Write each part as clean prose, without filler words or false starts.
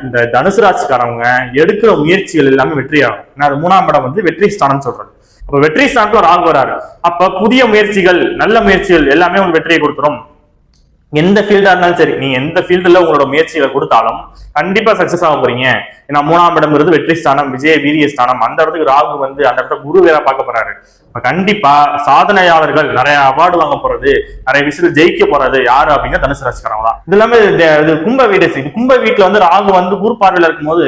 இந்த தனுசு ராசிக்காரவங்க எடுக்கிற முயற்சிகள் எல்லாமே வெற்றியாகும். ஏன்னா அது 3ஆம் இடம் வந்து வெற்றி ஸ்தானம் சொல்றது. அப்ப வெற்றி ஸ்தானத்துல ராகு வராரு. அப்ப புதிய முயற்சிகள், நல்ல முயற்சிகள் எல்லாமே உங்களுக்கு வெற்றியை கொடுத்துரும். எந்த ஃபீல்டா இருந்தாலும் சரி, நீங்க எந்த ஃபீல்டுல உங்களோட முயற்சிகளை கொடுத்தாலும் கண்டிப்பா சக்சஸ் ஆக போறீங்க. ஏன்னா 3ஆம் இடம்ங்கிறது வெற்றி ஸ்தானம், விஜய வீரிய ஸ்தானம். அந்த இடத்துக்கு ராகு வந்து அந்த இடத்துல குரு வேற பார்க்க போறாரு. கண்டிப்பா சாதனையாளர்கள், நிறைய அவார்டு வாங்க போறது, நிறைய விஷயத்துல ஜெயிக்க போறது யாரு அப்படின்னா தனுசு ராசிக்காரங்க தான். இது எல்லாமே கும்ப வீடு. கும்ப வீட்டுல வந்து ராகு வந்து குரு பார்வையில இருக்கும்போது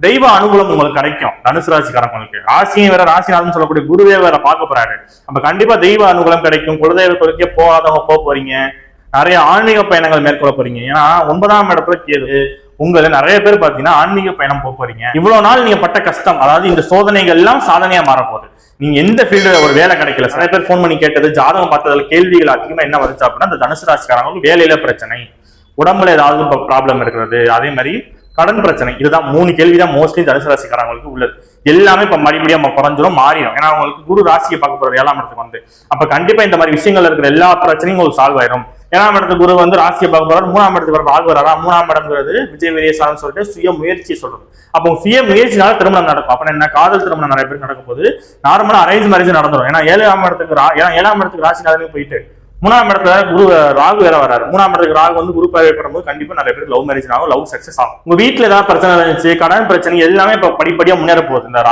தெய்வ அனுகூலம் உங்களுக்கு கிடைக்கும். தனுசு ராசிக்காரங்களுக்கு ராசியும் வேற, ராசிநாதன் சொல்லக்கூடிய குருவே வேற பார்க்க போறாரு. அப்ப கண்டிப்பா தெய்வ அனுகூலம் கிடைக்கும். குலதெய்வ கோயிலுக்கே போகாதவங்க போக போறீங்க. நிறைய ஆன்மீக பயணங்கள் மேற்கொள்ள போறீங்க. ஏன்னா 9ஆம் இடத்துல கேது. உங்களை நிறைய பேர் பாத்தீங்கன்னா ஆன்மீக பயணம் போக போறீங்க. இவ்வளவு நாள் நீங்க பட்ட கஷ்டம், அதாவது இந்த சோதனைகள் எல்லாம் சாதனையா மாறப்போகுது. நீங்க எந்த ஃபீல்டுல ஒரு வேலை கிடைக்கல, நிறைய பேர் போன் பண்ணி கேட்டது, ஜாதகம் பார்த்ததுல கேள்விகள் அதிகமா என்ன வந்துச்சு அப்படின்னா இந்த தனுசு ராசிக்காரங்களுக்கு வேலையில பிரச்சனை, உடம்புல ஏதாவது ப்ராப்ளம் இருக்கிறது, அதே மாதிரி கடன் பிரச்சனை. இதுதான் 3 கேள்விதான் மோஸ்ட்லி தனுசு ராசிக்காரங்களுக்கு உள்ளது. எல்லாமே இப்ப மறுபடியும் நம்ம குறைஞ்சிரும், மாறிடும். ஏன்னா அவங்களுக்கு குரு ராசியை பார்க்க போறது 7ஆம் இடத்துக்கு வந்து. அப்ப கண்டிப்பா இந்த மாதிரி விஷயங்கள் இருக்கிற எல்லா பிரச்சனையும் உங்களுக்கு சால்வ் ஆயிரும். 7ஆம் இடத்துக்கு குரு வந்து ராசியை பார்க்க போறாரு. 3ஆம் இடத்துக்கு ராகு வராரா. 3ஆம் இடம்ங்கிறது விஜய வீரிய ஸ்தானம் சொல்லிட்டு சுய முயற்சி சொல்றது. அப்போ சுய முயற்சினால திருமணம் நடக்கும். அப்ப என்ன, காதல் திருமணம் நிறைய பேர் நடக்கும் போது நார்மலா அரேஞ்ச் மேரேஜ் நடந்துடும். ஏன்னா 7ஆம் இடத்துக்கு ராசிநாதனுக்கு போயிட்டு 3ஆம் இடத்துல குரு ராகு வேற வராரு. 3ஆம் இடத்துக்கு ராகு வந்து குரு பார்வை பண்ணும்போது கண்டிப்பா நிறைய பேருக்கு லவ் மேரேஜ் ஆகும், லவ் சக்சஸ் ஆகும். உங்க வீட்டுல ஏதாவது பிரச்சனை இருந்துச்சு, கடன் பிரச்சனை எல்லாமே இப்ப படிப்படியா முன்னேற போகுது. இந்த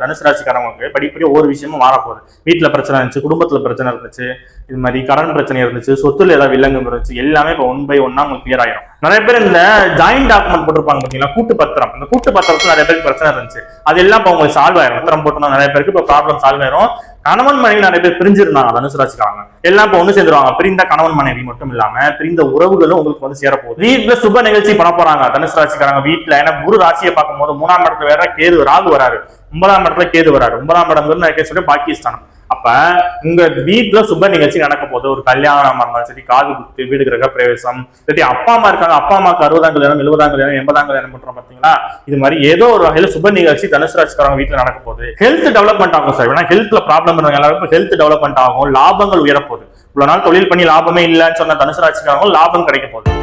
தனுசு ராசிக்காரங்களுக்கு படிப்படியா ஒவ்வொரு விஷயமும் மாற போகுது. வீட்டுல பிரச்சனை இருந்துச்சு, குடும்பத்துல பிரச்சனை இருந்துச்சு, இது மாதிரி கடன் பிரச்சனை இருந்துச்சு, சொத்துல ஏதாவது வில்லங்கம் இருந்துச்சு, எல்லாமே இப்ப 1 by 1 உங்களுக்கு கிளியர் ஆயிரும். நிறைய பேர் இந்த ஜாயிண்ட் டாக்குமெண்ட் போட்டிருப்பாங்க பாத்தீங்களா, கூட்டு பத்திரம். இந்த கூட்டு பத்திரத்துல நிறைய பேருக்கு பிரச்சனை இருந்துச்சு, அது எல்லாம் இப்ப உங்களுக்கு சால்வ் ஆயிரும். பத்திரம் போட்டோம்னா நிறைய பேருக்கு இப்ப ப்ராப்ளம் சால்வ் ஆயிரும். கணவன் மனைவி நிறைய பேர் பிரிஞ்சிருந்தாங்க தனுசு ராசிக்காரங்க, எல்லாம் இப்ப ஒண்ணு சேர்ந்துருவாங்க. பிரிந்த கணவன் மனைவி மட்டும் இல்லாம பிரிந்த உறவுகளும் உங்களுக்கு வந்து சேரப்போகுது. வீட்டுல சுப நிகழ்ச்சி பண்ண போறாங்க தனுசு ராசிக்காரங்க வீட்டுல. ஏன்னா குரு ராசியை பார்க்கும் போது 3ஆம் இடத்துல வேற கேது ராகு வராரு, 9ஆம் இடத்துல கேது வராரு. 9ஆம் இடம் சொல்லி பாகிஸ்தான். அப்ப உங்க வீட்டுல சுப நிகழ்ச்சி நடக்க போது, ஒரு கல்யாணம் இருந்தாலும் சரி, காது குத்து, வீடு கிரக பிரவேசம், சரி அப்பா அம்மா இருக்காங்க, அப்பா அம்மாக்கு 60ஆம் கல்யாணம், 70ஆம் கல்யாணம், 80ஆம் கல்யாணம் பண்றோம் பாத்தீங்களா. இது மாதிரி ஏதோ ஒரு வகையில சுப நிகழ்ச்சி தனுசு ராசிக்காரங்க வீட்டுல நடக்க போகுது. ஹெல்த் டெவலப்மெண்ட் ஆகும் சார். ஏன்னா ஹெல்த்ல ப்ராப்ளம் இருக்காங்க எல்லாருக்கும் ஹெல்த் டெவலப்மெண்ட் ஆகும், லாபங்கள் உயரப்போகுது. இவ்வளவு நாள் தொழில் பண்ணி லாபமே இல்லைன்னு சொன்ன தனுசு ராசிக்காரங்க லாபம் கிடைக்க போகுது.